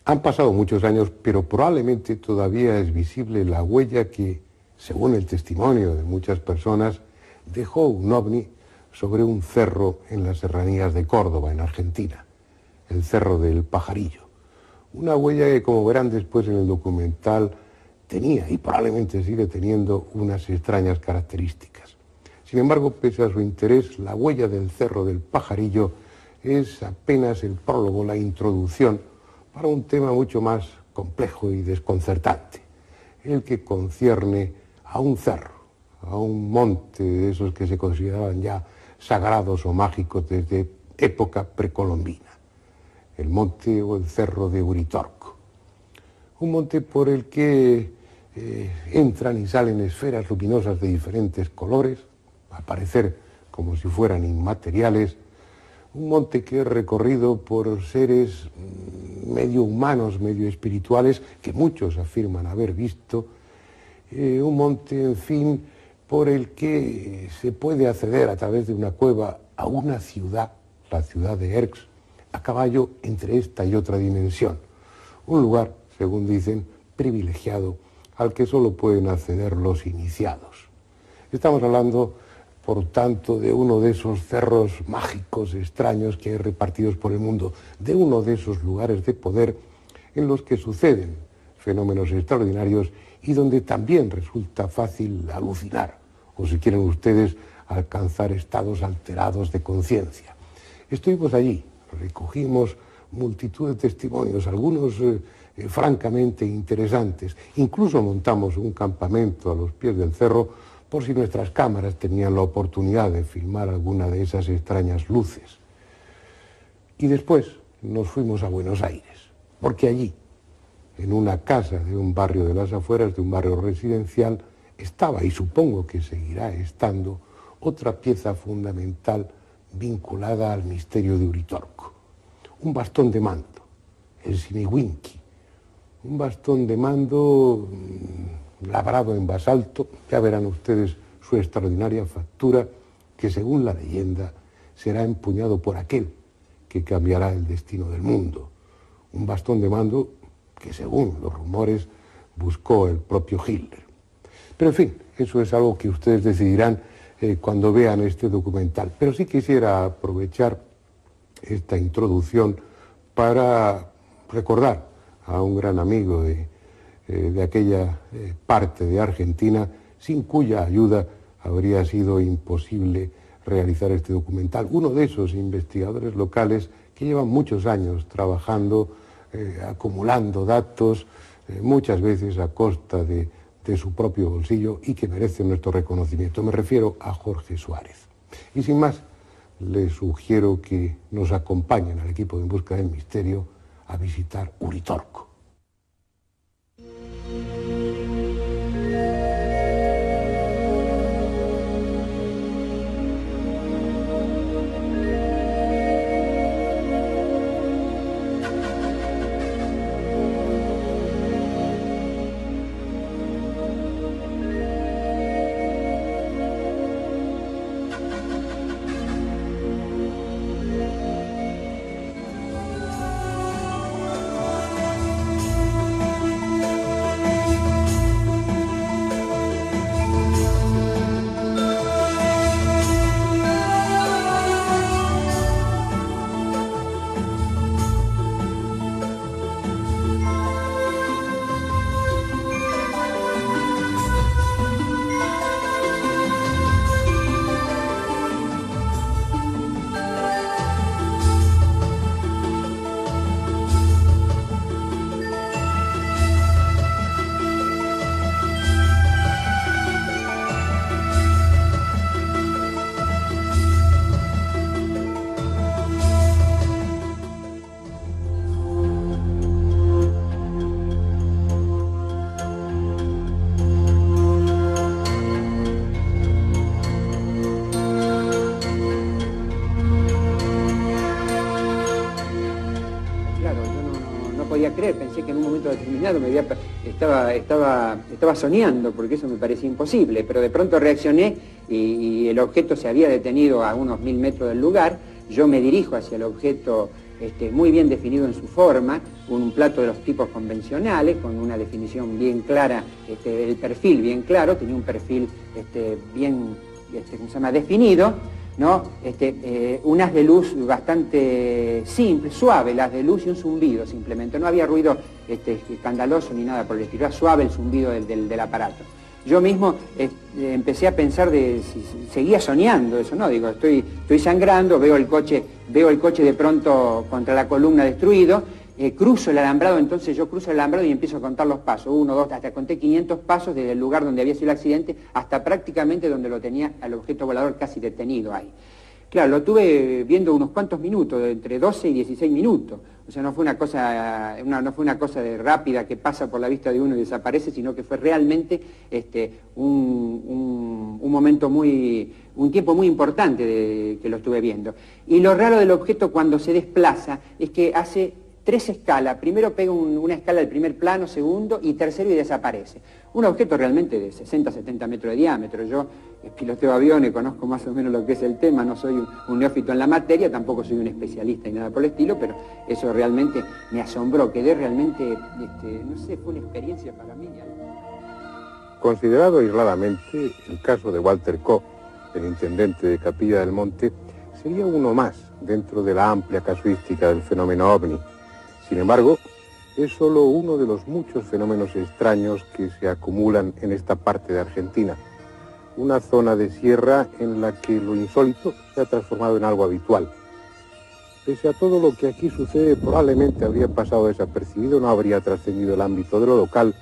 Han pasado muchos años, pero probablemente todavía es visible la huella que, según el testimonio de muchas personas, dejó un ovni sobre un cerro en las serranías de Córdoba, en Argentina, el Cerro del Pajarillo. Una huella que, como verán después en el documental, tenía y probablemente sigue teniendo unas extrañas características. Sin embargo, pese a su interés, la huella del Cerro del Pajarillo es apenas el prólogo, la introducción para un tema mucho más complejo y desconcertante, el que concierne a un cerro, a un monte de esos que se consideraban ya sagrados o mágicos desde época precolombina, el monte o el cerro de Uritorco, un monte por el que entran y salen esferas luminosas de diferentes colores, a parecer como si fueran inmateriales, un monte que es recorrido por seres medio humanos, medio espirituales, que muchos afirman haber visto, un monte, en fin, por el que se puede acceder a través de una cueva a una ciudad, la ciudad de Erx, a caballo entre esta y otra dimensión. Un lugar, según dicen, privilegiado al que solo pueden acceder los iniciados. Estamos hablando, por tanto, de uno de esos cerros mágicos, extraños que hay repartidos por el mundo, de uno de esos lugares de poder en los que suceden fenómenos extraordinarios y donde también resulta fácil alucinar, o si quieren ustedes, alcanzar estados alterados de conciencia. Estuvimos allí, recogimos multitud de testimonios, algunos francamente interesantes. Incluso montamos un campamento a los pies del cerro por si nuestras cámaras tenían la oportunidad de filmar alguna de esas extrañas luces. Y después nos fuimos a Buenos Aires, porque allí, en una casa de un barrio de las afueras, de un barrio residencial, estaba, y supongo que seguirá estando, otra pieza fundamental vinculada al misterio de Uritorco. Un bastón de mando, el Simiwinki, un bastón de mando labrado en basalto, ya verán ustedes su extraordinaria factura, que según la leyenda será empuñado por aquel que cambiará el destino del mundo. Un bastón de mando que, según los rumores, buscó el propio Hitler. Pero en fin, eso es algo que ustedes decidirán cuando vean este documental. Pero sí quisiera aprovechar esta introducción para recordar a un gran amigo de aquella parte de Argentina, sin cuya ayuda habría sido imposible realizar este documental. Uno de esos investigadores locales que llevan muchos años trabajando, acumulando datos, muchas veces a costa de su propio bolsillo, y que merece nuestro reconocimiento. Me refiero a Jorge Suárez. Y sin más, les sugiero que nos acompañen al equipo de En Busca del Misterio a visitar Uritorco. Pensé que en un momento determinado estaba soñando, porque eso me parecía imposible, pero de pronto reaccioné y el objeto se había detenido a unos 1000 metros del lugar, yo me dirijo hacia el objeto muy bien definido en su forma, un plato de los tipos convencionales, con una definición bien clara, el perfil bien claro, tenía un perfil bien ¿cómo se llama? Definido, ¿no? Un haz de luz bastante simple, suave, el haz de luz y un zumbido simplemente, no había ruido escandaloso ni nada por el estilo, era suave el zumbido del aparato. Yo mismo empecé a pensar si seguía soñando eso, ¿no? Digo, estoy sangrando, veo el coche de pronto contra la columna destruido, cruzo el alambrado, entonces yo cruzo el alambrado y empiezo a contar los pasos, 1, 2, hasta conté 500 pasos desde el lugar donde había sido el accidente hasta prácticamente donde lo tenía al objeto volador casi detenido ahí. Claro, lo tuve viendo unos cuantos minutos, entre 12 y 16 minutos. O sea, no fue una cosa de rápida que pasa por la vista de uno y desaparece, sino que fue realmente un momento un tiempo muy importante que lo estuve viendo. Y lo raro del objeto cuando se desplaza es que hace 3 escalas. Primero pega una escala al primer plano, segundo y tercero y desaparece. Un objeto realmente de 60, 70 metros de diámetro. Yo piloteo aviones, conozco más o menos lo que es el tema, no soy un neófito en la materia, tampoco soy un especialista y nada por el estilo, pero eso realmente me asombró, quedé realmente, no sé, fue una experiencia para mí. Considerado aisladamente, el caso de Walter Koch, el intendente de Capilla del Monte, sería uno más dentro de la amplia casuística del fenómeno OVNI. Sin embargo, es solo uno de los muchos fenómenos extraños que se acumulan en esta parte de Argentina. Una zona de sierra en la que lo insólito se ha transformado en algo habitual. Pese a todo lo que aquí sucede, probablemente habría pasado desapercibido, no habría trascendido el ámbito de lo local,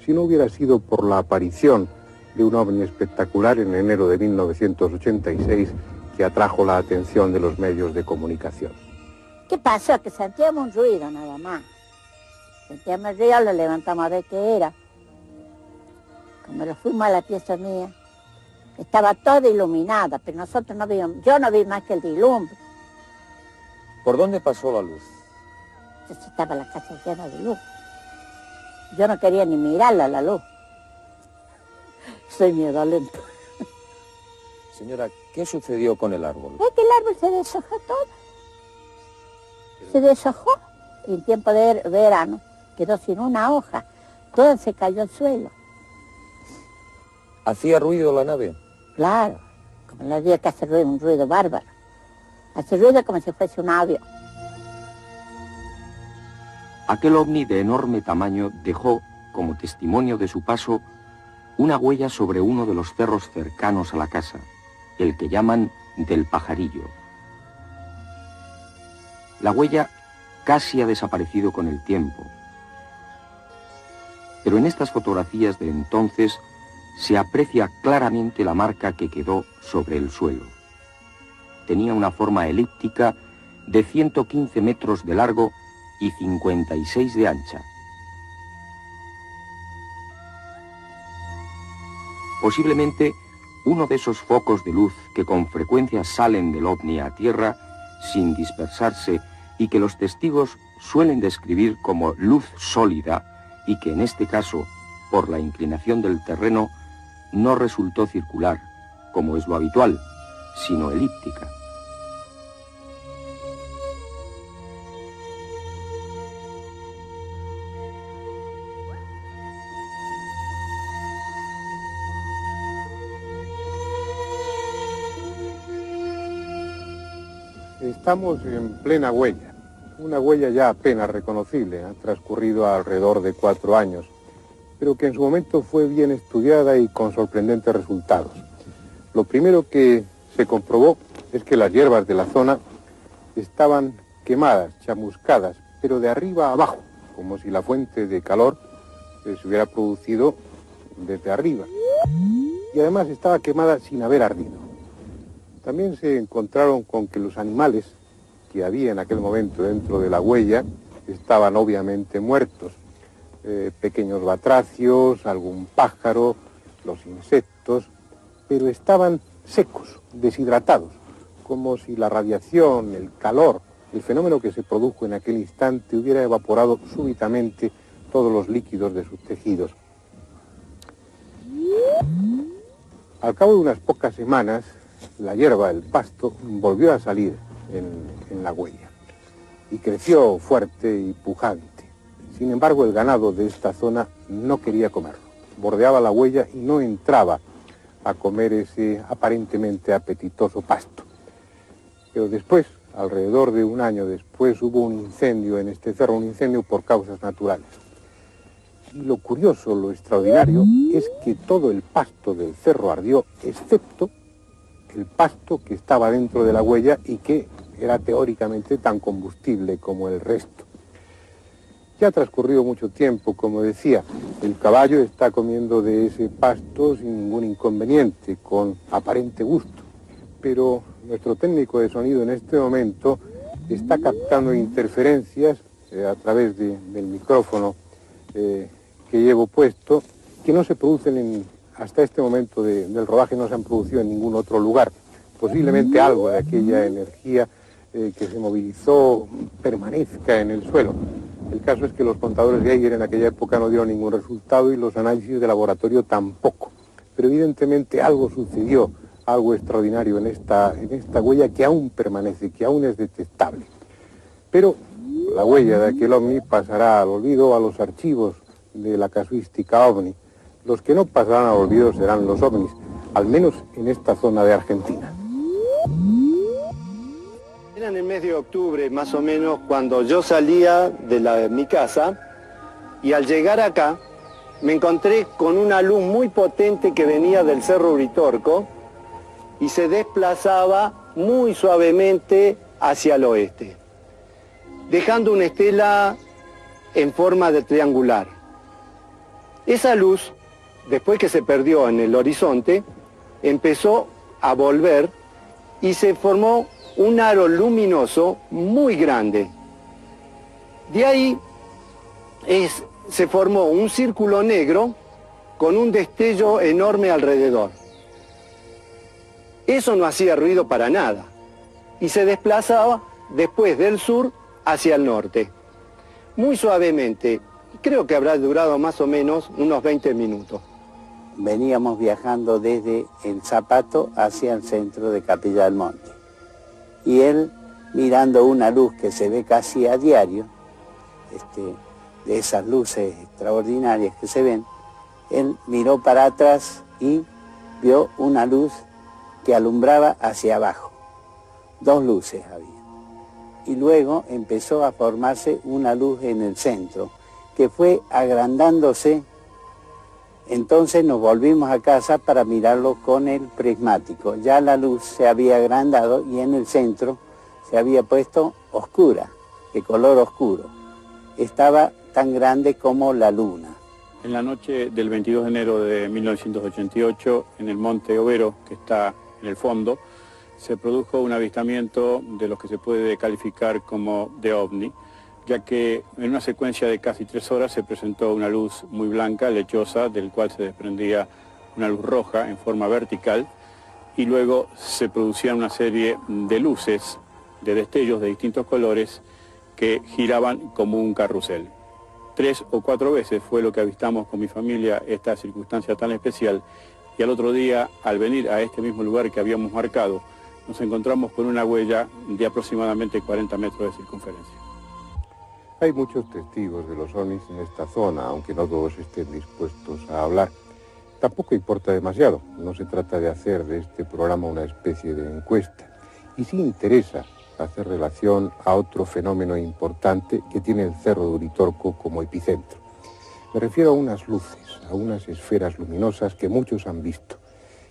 si no hubiera sido por la aparición de un ovni espectacular en enero de 1986 que atrajo la atención de los medios de comunicación. ¿Qué pasó? Que sentíamos un ruido nada más. Sentíamos el ruido, lo levantamos a ver qué era. Como lo fuimos a la pieza mía, estaba toda iluminada, pero nosotros no vimos, yo no vi más que el dilumbre. ¿Por dónde pasó la luz? Entonces estaba la casa llena de luz. Yo no quería ni mirarla a la luz. Soy miedolenta. Señora, ¿qué sucedió con el árbol? Es que el árbol se deshojó todo. Se deshojó y en tiempo de verano quedó sin una hoja. Todo se cayó al suelo. ¿Hacía ruido la nave? Claro, como la día que hace ruido, un ruido bárbaro. Hace ruido como si fuese un avión. Aquel ovni de enorme tamaño dejó, como testimonio de su paso, una huella sobre uno de los cerros cercanos a la casa, el que llaman del Pajarillo. La huella casi ha desaparecido con el tiempo, pero en estas fotografías de entonces se aprecia claramente la marca que quedó sobre el suelo. Tenía una forma elíptica de 115 metros de largo y 56 de ancha. Posiblemente uno de esos focos de luz que con frecuencia salen del ovni a tierra sin dispersarse y que los testigos suelen describir como luz sólida y que en este caso, por la inclinación del terreno, no resultó circular, como es lo habitual, sino elíptica. Estamos en plena huella, una huella ya apenas reconocible, ha transcurrido alrededor de 4 años, pero que en su momento fue bien estudiada y con sorprendentes resultados. Lo primero que se comprobó es que las hierbas de la zona estaban quemadas, chamuscadas, pero de arriba a abajo, como si la fuente de calor se hubiera producido desde arriba. Y además estaba quemada sin haber ardido. También se encontraron con que los animales que había en aquel momento dentro de la huella estaban obviamente muertos. Pequeños batracios, algún pájaro, los insectos, pero estaban secos, deshidratados, como si la radiación, el calor, el fenómeno que se produjo en aquel instante hubiera evaporado súbitamente todos los líquidos de sus tejidos. Al cabo de unas pocas semanas, la hierba, el pasto, volvió a salir en la huella. Y creció fuerte y pujante. Sin embargo, el ganado de esta zona no quería comerlo. Bordeaba la huella y no entraba a comer ese aparentemente apetitoso pasto. Pero después, alrededor de un año después, hubo un incendio en este cerro, un incendio por causas naturales. Y lo curioso, lo extraordinario, es que todo el pasto del cerro ardió, excepto el pasto que estaba dentro de la huella y que era teóricamente tan combustible como el resto. Ya ha transcurrido mucho tiempo, como decía, el caballo está comiendo de ese pasto sin ningún inconveniente, con aparente gusto. Pero nuestro técnico de sonido en este momento está captando interferencias a través del micrófono que llevo puesto, que no se producen hasta este momento del rodaje, no se han producido en ningún otro lugar. Posiblemente algo de aquella energía que se movilizó permanezca en el suelo. El caso es que los contadores de Geiger en aquella época no dieron ningún resultado y los análisis de laboratorio tampoco. Pero evidentemente algo sucedió, algo extraordinario en esta huella que aún permanece, que aún es detectable. Pero la huella de aquel ovni pasará al olvido, a los archivos de la casuística ovni. Los que no pasarán al olvido serán los ovnis, al menos en esta zona de Argentina. Era en el mes de octubre, más o menos, cuando yo salía de mi casa y al llegar acá me encontré con una luz muy potente que venía del Cerro Uritorco y se desplazaba muy suavemente hacia el oeste, dejando una estela en forma de triangular. Esa luz, después que se perdió en el horizonte, empezó a volver y se formó un aro luminoso muy grande. De ahí se formó un círculo negro con un destello enorme alrededor. Eso no hacía ruido para nada y se desplazaba después del sur hacia el norte, muy suavemente. Creo que habrá durado más o menos unos 20 minutos. Veníamos viajando desde el Zapato hacia el centro de Capilla del Monte. Y él, mirando una luz que se ve casi a diario, de esas luces extraordinarias que se ven, él miró para atrás y vio una luz que alumbraba hacia abajo. Dos luces había. Y luego empezó a formarse una luz en el centro, que fue agrandándose. Entonces nos volvimos a casa para mirarlo con el prismático. Ya la luz se había agrandado y en el centro se había puesto oscura, de color oscuro. Estaba tan grande como la luna. En la noche del 22 de enero de 1988, en el Monte Overo, que está en el fondo, se produjo un avistamiento de lo que se puede calificar como de ovni, ya que en una secuencia de casi 3 horas se presentó una luz muy blanca, lechosa, del cual se desprendía una luz roja en forma vertical, y luego se producían una serie de luces, de destellos de distintos colores, que giraban como un carrusel. 3 o 4 veces fue lo que avistamos con mi familia esta circunstancia tan especial, y al otro día, al venir a este mismo lugar que habíamos marcado, nos encontramos con una huella de aproximadamente 40 metros de circunferencia. Hay muchos testigos de los ovnis en esta zona, aunque no todos estén dispuestos a hablar. Tampoco importa demasiado, no se trata de hacer de este programa una especie de encuesta. Y sí interesa hacer relación a otro fenómeno importante que tiene el Cerro de Uritorco como epicentro. Me refiero a unas luces, a unas esferas luminosas que muchos han visto,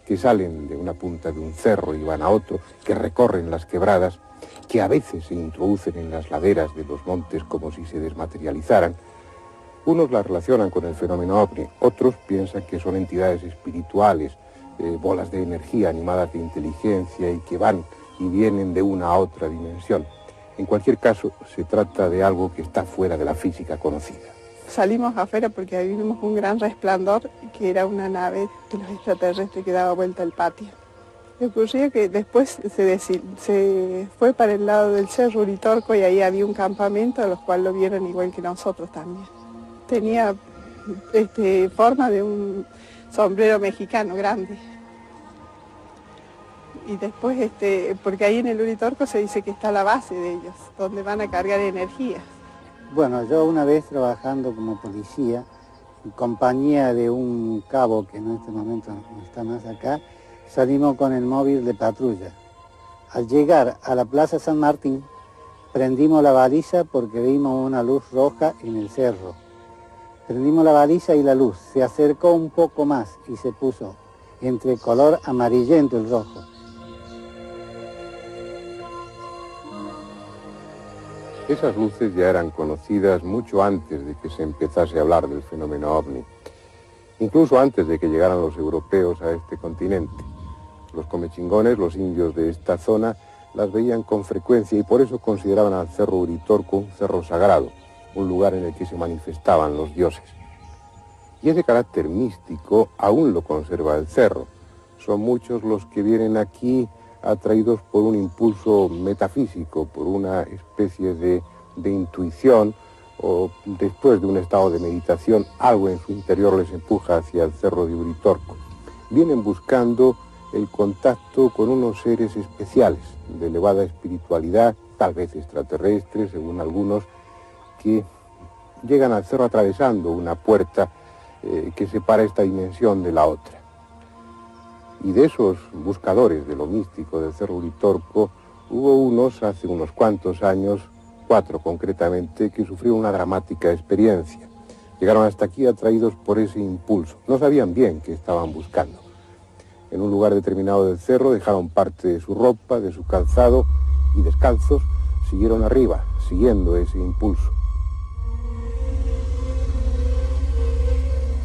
que salen de una punta de un cerro y van a otro, que recorren las quebradas, que a veces se introducen en las laderas de los montes como si se desmaterializaran. Unos las relacionan con el fenómeno ovni, otros piensan que son entidades espirituales, bolas de energía animadas de inteligencia y que van y vienen de una a otra dimensión. En cualquier caso, se trata de algo que está fuera de la física conocida. Salimos afuera porque ahí vimos un gran resplandor, que era una nave de los extraterrestres que daba vuelta al patio. Me ocurrió que después se fue para el lado del Cerro Uritorco y ahí había un campamento, a los cuales lo vieron igual que nosotros también. Tenía forma de un sombrero mexicano grande. Y después, porque ahí en el Uritorco se dice que está la base de ellos, donde van a cargar energía. Bueno, yo una vez trabajando como policía, en compañía de un cabo que en este momento no está más acá, salimos con el móvil de patrulla. Al llegar a la Plaza San Martín, prendimos la baliza porque vimos una luz roja en el cerro. Prendimos la baliza y la luz se acercó un poco más y se puso entre color amarillento el rojo. Esas luces ya eran conocidas mucho antes de que se empezase a hablar del fenómeno ovni, incluso antes de que llegaran los europeos a este continente. Los comechingones, los indios de esta zona, las veían con frecuencia y por eso consideraban al Cerro Uritorco un cerro sagrado, un lugar en el que se manifestaban los dioses. Y ese carácter místico aún lo conserva el cerro. Son muchos los que vienen aquí atraídos por un impulso metafísico, por una especie de intuición, o después de un estado de meditación, algo en su interior les empuja hacia el Cerro de Uritorco. Vienen buscando el contacto con unos seres especiales, de elevada espiritualidad, tal vez extraterrestres, según algunos, que llegan al cerro atravesando una puerta que separa esta dimensión de la otra. Y de esos buscadores de lo místico del Cerro Uritorco, hubo unos hace unos cuantos años, 4 concretamente, que sufrieron una dramática experiencia. Llegaron hasta aquí atraídos por ese impulso. No sabían bien qué estaban buscando. En un lugar determinado del cerro dejaron parte de su ropa, de su calzado, y descalzos siguieron arriba, siguiendo ese impulso.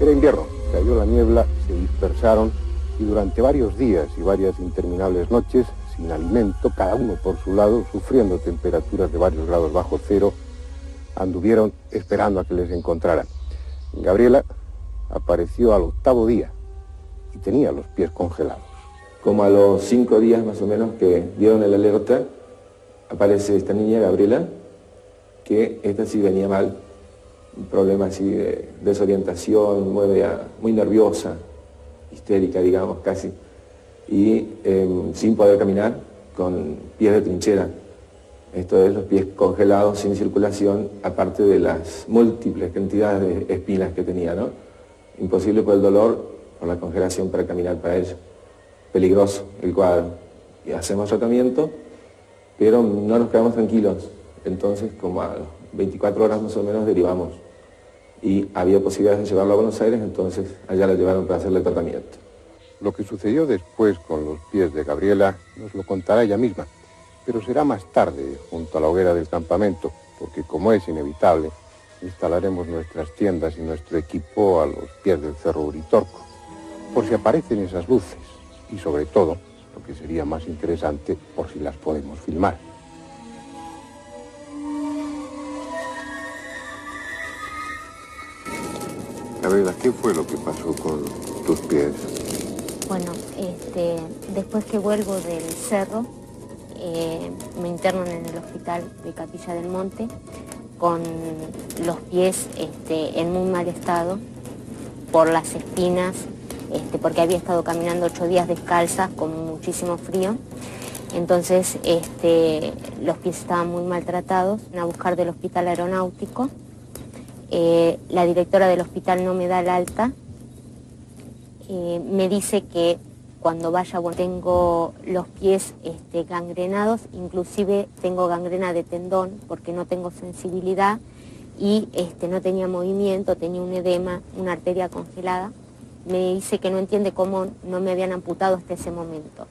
Era invierno, cayó la niebla, se dispersaron y durante varios días y varias interminables noches, sin alimento, cada uno por su lado, sufriendo temperaturas de varios grados bajo cero, anduvieron esperando a que les encontraran. Gabriela apareció al 8º día y tenía los pies congelados. Como a los 5 días más o menos que dieron el alerta, aparece esta niña, Gabriela, que esta sí venía mal, un problema así de desorientación, muy nerviosa, histérica, digamos, casi, y sin poder caminar, con pies de trinchera. Esto es, los pies congelados, sin circulación, aparte de las múltiples cantidades de espinas que tenía, ¿no? Imposible por el dolor, por la congelación para caminar para ella. Peligroso el cuadro. Y hacemos tratamiento, pero no nos quedamos tranquilos. Entonces, como a 24 horas más o menos, derivamos. Y había posibilidades de llevarlo a Buenos Aires, entonces allá la llevaron para hacerle tratamiento. Lo que sucedió después con los pies de Gabriela nos lo contará ella misma, pero será más tarde, junto a la hoguera del campamento, porque como es inevitable, instalaremos nuestras tiendas y nuestro equipo a los pies del Cerro Uritorco, por si aparecen esas luces, y sobre todo, lo que sería más interesante, por si las podemos filmar. Gabriela, ¿qué fue lo que pasó con tus pies? Bueno, después que vuelvo del cerro, me internan en el hospital de Capilla del Monte con los pies en muy mal estado por las espinas, porque había estado caminando 8 días descalza con muchísimo frío. Entonces los pies estaban muy maltratados. A buscar del hospital aeronáutico. La directora del hospital no me da el alta. Me dice que cuando vaya, bueno, tengo los pies gangrenados, inclusive tengo gangrena de tendón porque no tengo sensibilidad y no tenía movimiento, tenía un edema, una arteria congelada. Me dice que no entiende cómo no me habían amputado hasta ese momento,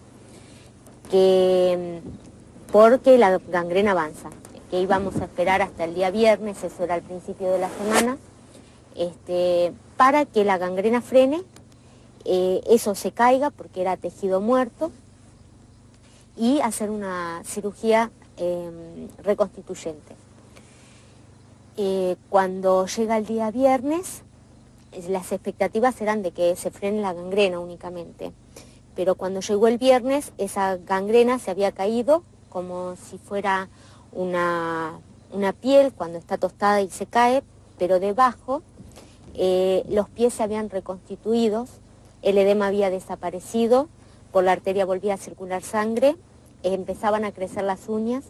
porque la gangrena avanza, que íbamos a esperar hasta el día viernes, eso era al principio de la semana, para que la gangrena frene, eso se caiga porque era tejido muerto y hacer una cirugía reconstituyente. Cuando llega el día viernes, las expectativas eran de que se frene la gangrena únicamente, pero cuando llegó el viernes esa gangrena se había caído como si fuera una piel cuando está tostada y se cae, pero debajo los pies se habían reconstituido, el edema había desaparecido, por la arteria volvía a circular sangre, empezaban a crecer las uñas,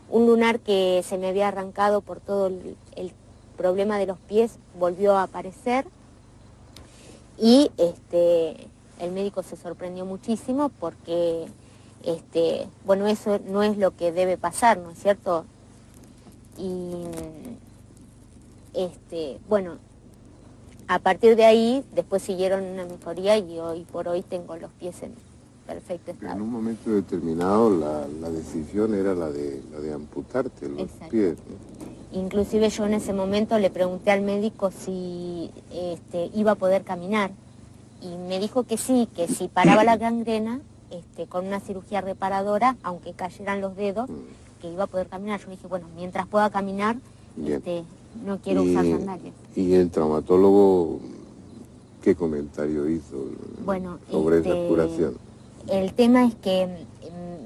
un lunar que se me había arrancado por todo el problema de los pies volvió a aparecer y el médico se sorprendió muchísimo porque, bueno, eso no es lo que debe pasar, ¿no es cierto? Y, bueno, a partir de ahí, después siguieron una mejoría y hoy por hoy tengo los pies en perfecto estado. En un momento determinado la decisión era la de amputarte los pies, ¿no? Inclusive yo en ese momento le pregunté al médico si iba a poder caminar y me dijo que sí, que si paraba la gangrena, con una cirugía reparadora, aunque cayeran los dedos, que iba a poder caminar. Yo dije, bueno, mientras pueda caminar, no quiero usar sandalias. ¿Y el traumatólogo qué comentario hizo sobre esa curación? El tema es que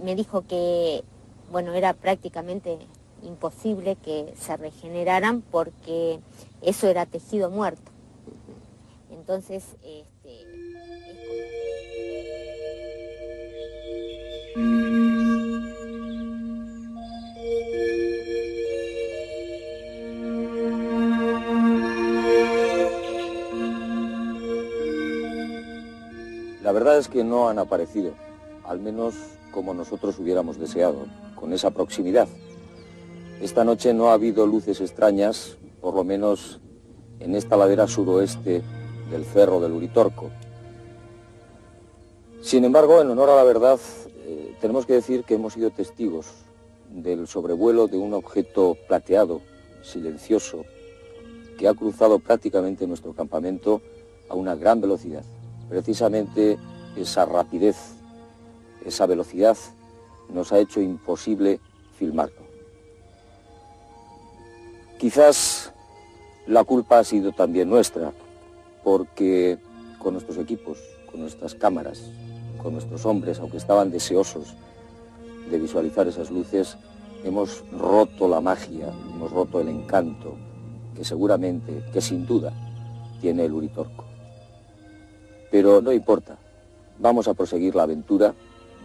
me dijo que, bueno, era prácticamente imposible que se regeneraran porque eso era tejido muerto. Entonces, La verdad es que no han aparecido, al menos como nosotros hubiéramos deseado, con esa proximidad. Esta noche no ha habido luces extrañas, por lo menos en esta ladera suroeste del Cerro del Uritorco. Sin embargo, en honor a la verdad, tenemos que decir que hemos sido testigos del sobrevuelo de un objeto plateado, silencioso, que ha cruzado prácticamente nuestro campamento a una gran velocidad. Precisamente esa rapidez, esa velocidad nos ha hecho imposible filmarlo. Quizás la culpa ha sido también nuestra, porque con nuestros equipos, con nuestras cámaras, con nuestros hombres, aunque estaban deseosos de visualizar esas luces, hemos roto la magia, hemos roto el encanto que seguramente, que sin duda, tiene el Uritorco. Pero no importa, vamos a proseguir la aventura,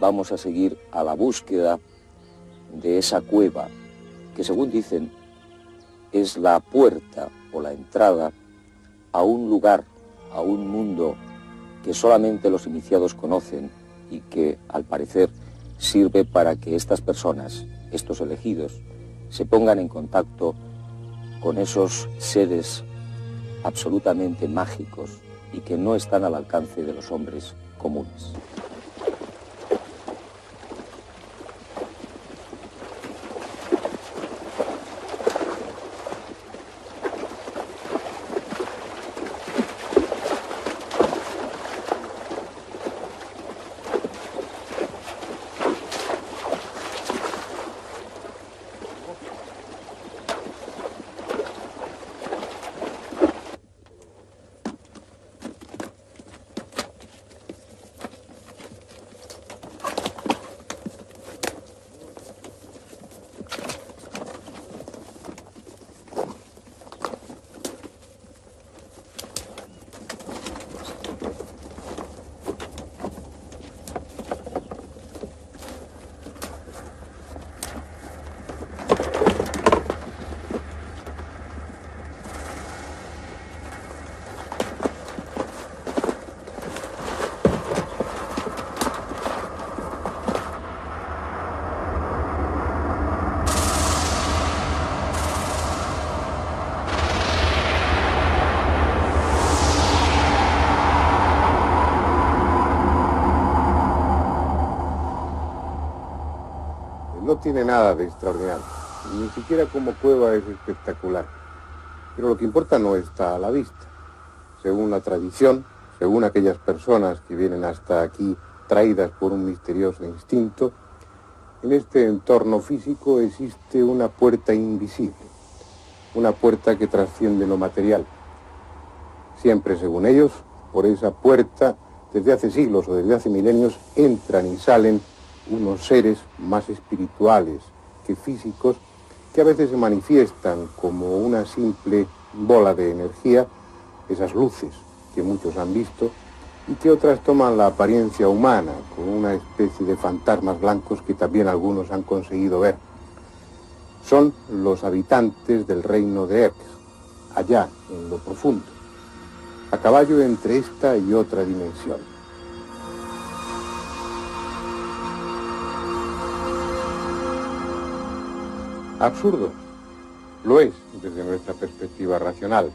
vamos a seguir a la búsqueda de esa cueva que, según dicen, es la puerta o la entrada a un lugar, a un mundo que solamente los iniciados conocen y que, al parecer, sirve para que estas personas, estos elegidos, se pongan en contacto con esos seres absolutamente mágicos y que no están al alcance de los hombres comunes. No tiene nada de extraordinario, ni siquiera como cueva es espectacular, pero lo que importa no está a la vista. Según la tradición, según aquellas personas que vienen hasta aquí traídas por un misterioso instinto, en este entorno físico existe una puerta invisible, una puerta que trasciende lo material. Siempre, según ellos, por esa puerta, desde hace siglos o desde hace milenios, entran y salen unos seres más espirituales que físicos, que a veces se manifiestan como una simple bola de energía, esas luces que muchos han visto, y que otras toman la apariencia humana, con una especie de fantasmas blancos que también algunos han conseguido ver. Son los habitantes del reino de Erx, allá en lo profundo, a caballo entre esta y otra dimensión. Absurdo, lo es desde nuestra perspectiva racional,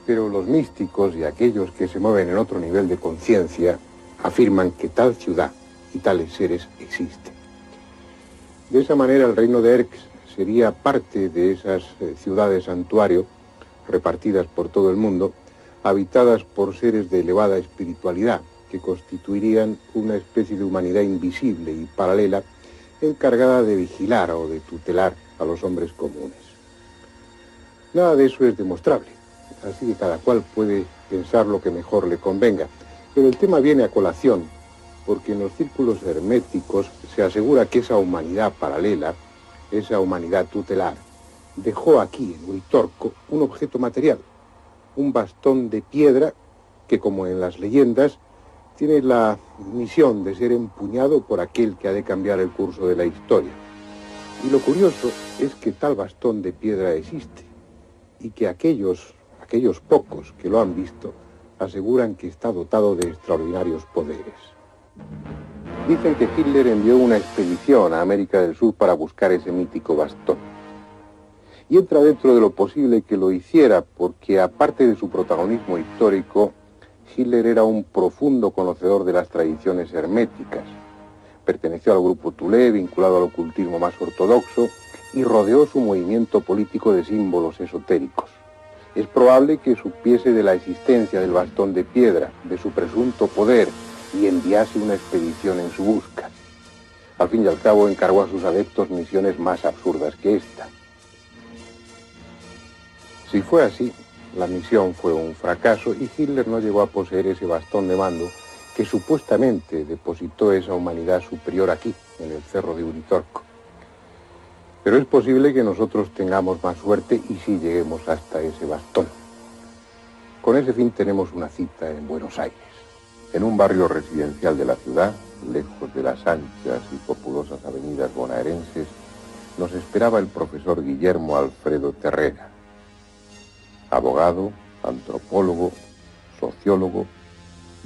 pero los místicos y aquellos que se mueven en otro nivel de conciencia afirman que tal ciudad y tales seres existen. De esa manera el reino de Erx sería parte de esas ciudades santuario repartidas por todo el mundo, habitadas por seres de elevada espiritualidad que constituirían una especie de humanidad invisible y paralela encargada de vigilar o de tutelar a los hombres comunes. Nada de eso es demostrable, así que cada cual puede pensar lo que mejor le convenga, pero el tema viene a colación porque en los círculos herméticos se asegura que esa humanidad paralela, esa humanidad tutelar, dejó aquí en Uritorco un objeto material, un bastón de piedra que, como en las leyendas, tiene la misión de ser empuñado por aquel que ha de cambiar el curso de la historia. Y lo curioso es que tal bastón de piedra existe y que aquellos pocos que lo han visto aseguran que está dotado de extraordinarios poderes. Dicen que Hitler envió una expedición a América del Sur para buscar ese mítico bastón. Y entra dentro de lo posible que lo hiciera, porque aparte de su protagonismo histórico, Hitler era un profundo conocedor de las tradiciones herméticas. Perteneció al grupo Thule, vinculado al ocultismo más ortodoxo, y rodeó su movimiento político de símbolos esotéricos. Es probable que supiese de la existencia del bastón de piedra, de su presunto poder, y enviase una expedición en su busca. Al fin y al cabo encargó a sus adeptos misiones más absurdas que esta. Si fue así, la misión fue un fracaso y Hitler no llegó a poseer ese bastón de mando que supuestamente depositó esa humanidad superior aquí, en el cerro de Uritorco. Pero es posible que nosotros tengamos más suerte y sí lleguemos hasta ese bastón. Con ese fin tenemos una cita en Buenos Aires. En un barrio residencial de la ciudad, lejos de las anchas y populosas avenidas bonaerenses, nos esperaba el profesor Guillermo Alfredo Terrera, abogado, antropólogo, sociólogo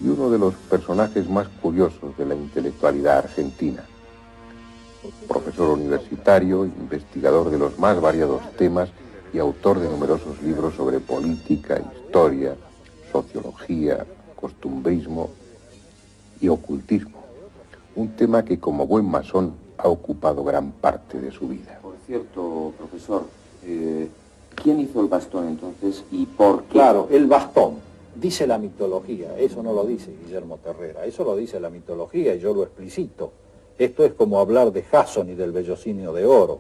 y uno de los personajes más curiosos de la intelectualidad argentina. Profesor universitario, investigador de los más variados temas y autor de numerosos libros sobre política, historia, sociología, costumbrismo y ocultismo. Un tema que como buen masón ha ocupado gran parte de su vida. Por cierto, profesor, ¿quién hizo el bastón entonces y por qué? Claro, el bastón, dice la mitología, eso no lo dice Guillermo Terrera, eso lo dice la mitología y yo lo explicito. Esto es como hablar de Jason y del vellocinio de oro.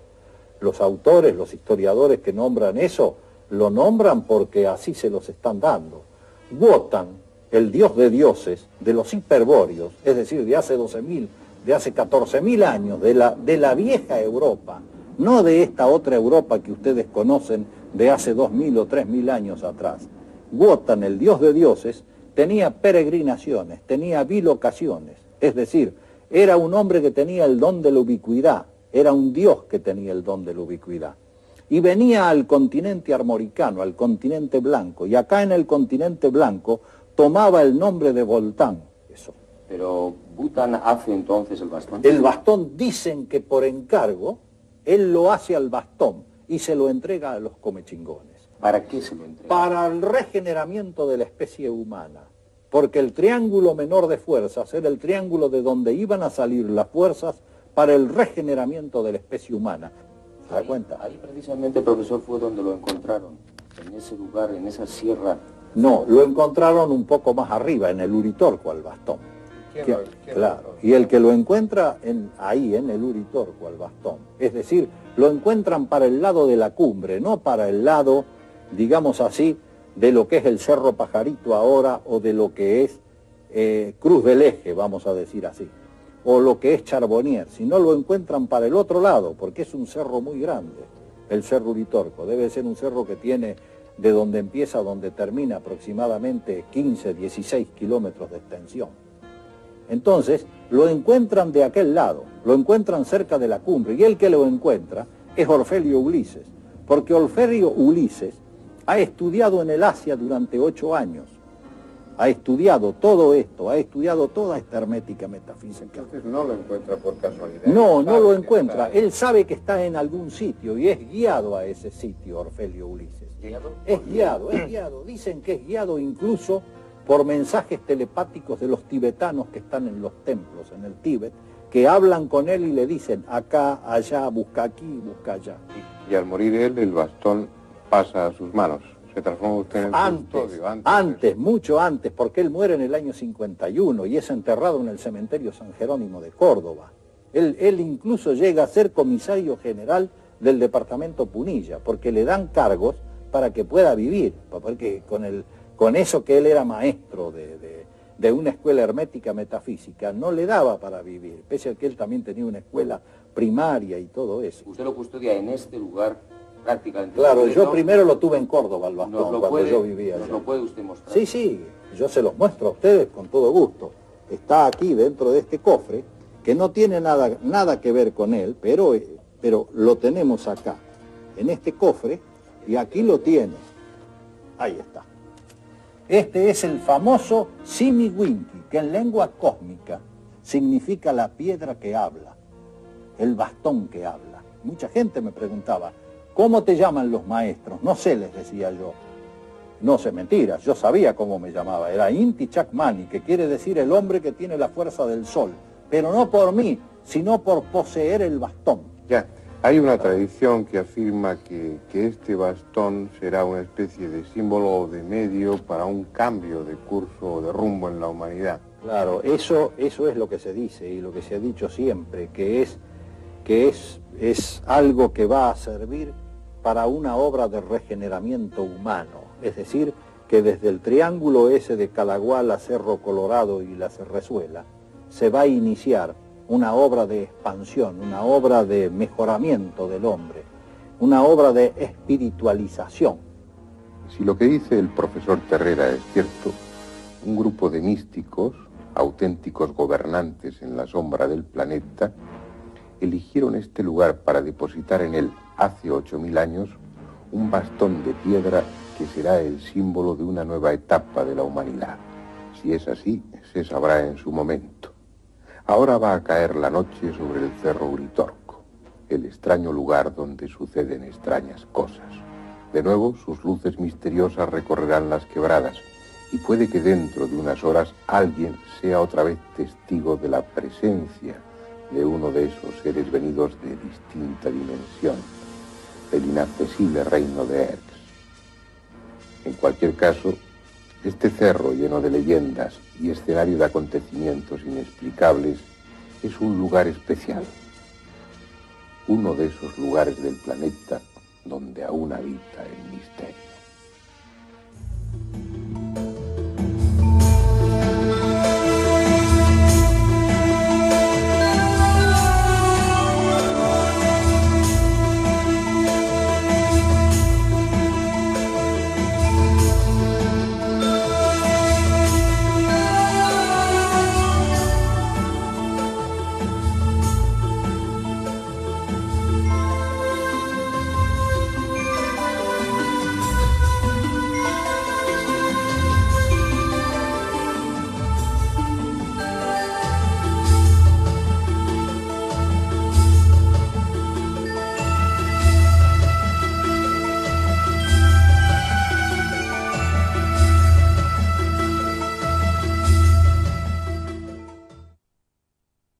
Los autores, los historiadores que nombran eso, lo nombran porque así se los están dando. Wotan, el dios de dioses, de los hiperbóreos, es decir, de hace 12.000, de hace 14.000 años, de la vieja Europa, no de esta otra Europa que ustedes conocen de hace 2.000 o 3.000 años atrás. Wotan, el dios de dioses, tenía peregrinaciones, tenía bilocaciones, es decir, era un hombre que tenía el don de la ubicuidad, era un dios que tenía el don de la ubicuidad. Y venía al continente armoricano, al continente blanco, y acá en el continente blanco tomaba el nombre de Voltán. Eso. Pero Wotan hace entonces el bastón. El bastón dicen que por encargo, él lo hace al bastón y se lo entrega a los comechingones. ¿Para qué se lo entrega? Para el regeneramiento de la especie humana. Porque el triángulo menor de fuerzas era el triángulo de donde iban a salir las fuerzas para el regeneramiento de la especie humana. ¿Se da cuenta? Ahí precisamente, profesor, fue donde lo encontraron, en ese lugar, en esa sierra. No, lo encontraron un poco más arriba, en el Uritorco, al bastón. Claro, y el que lo encuentra ahí, en el Uritorco, al bastón. Es decir, lo encuentran para el lado de la cumbre, no para el lado, digamos así, de lo que es el Cerro Pajarito ahora o de lo que es Cruz del Eje, vamos a decir así, o lo que es Charbonnier, si no lo encuentran para el otro lado, porque es un cerro muy grande, el Cerro Uritorco, debe ser un cerro que tiene de donde empieza a donde termina, aproximadamente 15, 16 kilómetros de extensión. Entonces, lo encuentran de aquel lado, lo encuentran cerca de la cumbre, y el que lo encuentra es Orfelio Ulises, porque Orfelio Ulises ha estudiado en el Asia durante 8 años, ha estudiado todo esto, ha estudiado toda esta hermética metafísica. Entonces no lo encuentra por casualidad. No lo encuentra, él sabe que está en algún sitio y es guiado a ese sitio, Orfelio Ulises. Es guiado, dicen que es guiado incluso por mensajes telepáticos de los tibetanos que están en los templos, en el Tíbet, que hablan con él y le dicen acá, allá, busca aquí, busca allá. Y al morir él, el bastón pasa a sus manos. ¿Se transforma usted en el custodio? Antes, mucho antes, porque él muere en el año 51 y es enterrado en el cementerio San Jerónimo de Córdoba. Él incluso llega a ser comisario general del departamento Punilla, porque le dan cargos para que pueda vivir, porque con eso que él era maestro de una escuela hermética metafísica, no le daba para vivir, pese a que él también tenía una escuela primaria y todo eso. Usted lo custodia en este lugar prácticamente. Claro, yo primero lo tuve en Córdoba, el bastón, cuando yo vivía allá. ¿Nos lo puede usted mostrar? Sí, yo se los muestro a ustedes con todo gusto. Está aquí dentro de este cofre, que no tiene nada que ver con él, pero lo tenemos acá, en este cofre, y aquí lo tiene. Ahí está. Este es el famoso Simiwinki, que en lengua cósmica significa la piedra que habla, el bastón que habla. Mucha gente me preguntaba, ¿cómo te llaman los maestros? No sé, les decía yo. No sé mentiras, yo sabía cómo me llamaba. Era Inti Chakmani, que quiere decir el hombre que tiene la fuerza del sol. Pero no por mí, sino por poseer el bastón. Ya, hay una tradición que afirma que este bastón será una especie de símbolo o de medio para un cambio de curso o de rumbo en la humanidad. Claro, eso es lo que se dice y lo que se ha dicho siempre, que es algo que va a servir para una obra de regeneramiento humano. Es decir, que desde el triángulo ese de Calagual a Cerro Colorado y la Cerrezuela se va a iniciar una obra de expansión, una obra de mejoramiento del hombre, una obra de espiritualización. Si lo que dice el profesor Terrera es cierto, un grupo de místicos, auténticos gobernantes en la sombra del planeta, eligieron este lugar para depositar en él, hace 8000 años, un bastón de piedra que será el símbolo de una nueva etapa de la humanidad. Si es así, se sabrá en su momento. Ahora va a caer la noche sobre el Cerro Uritorco, el extraño lugar donde suceden extrañas cosas. De nuevo, sus luces misteriosas recorrerán las quebradas, y puede que dentro de unas horas alguien sea otra vez testigo de la presencia de uno de esos seres venidos de distinta dimensión, del inaccesible reino de Erx. En cualquier caso, este cerro lleno de leyendas y escenario de acontecimientos inexplicables es un lugar especial, uno de esos lugares del planeta donde aún habita el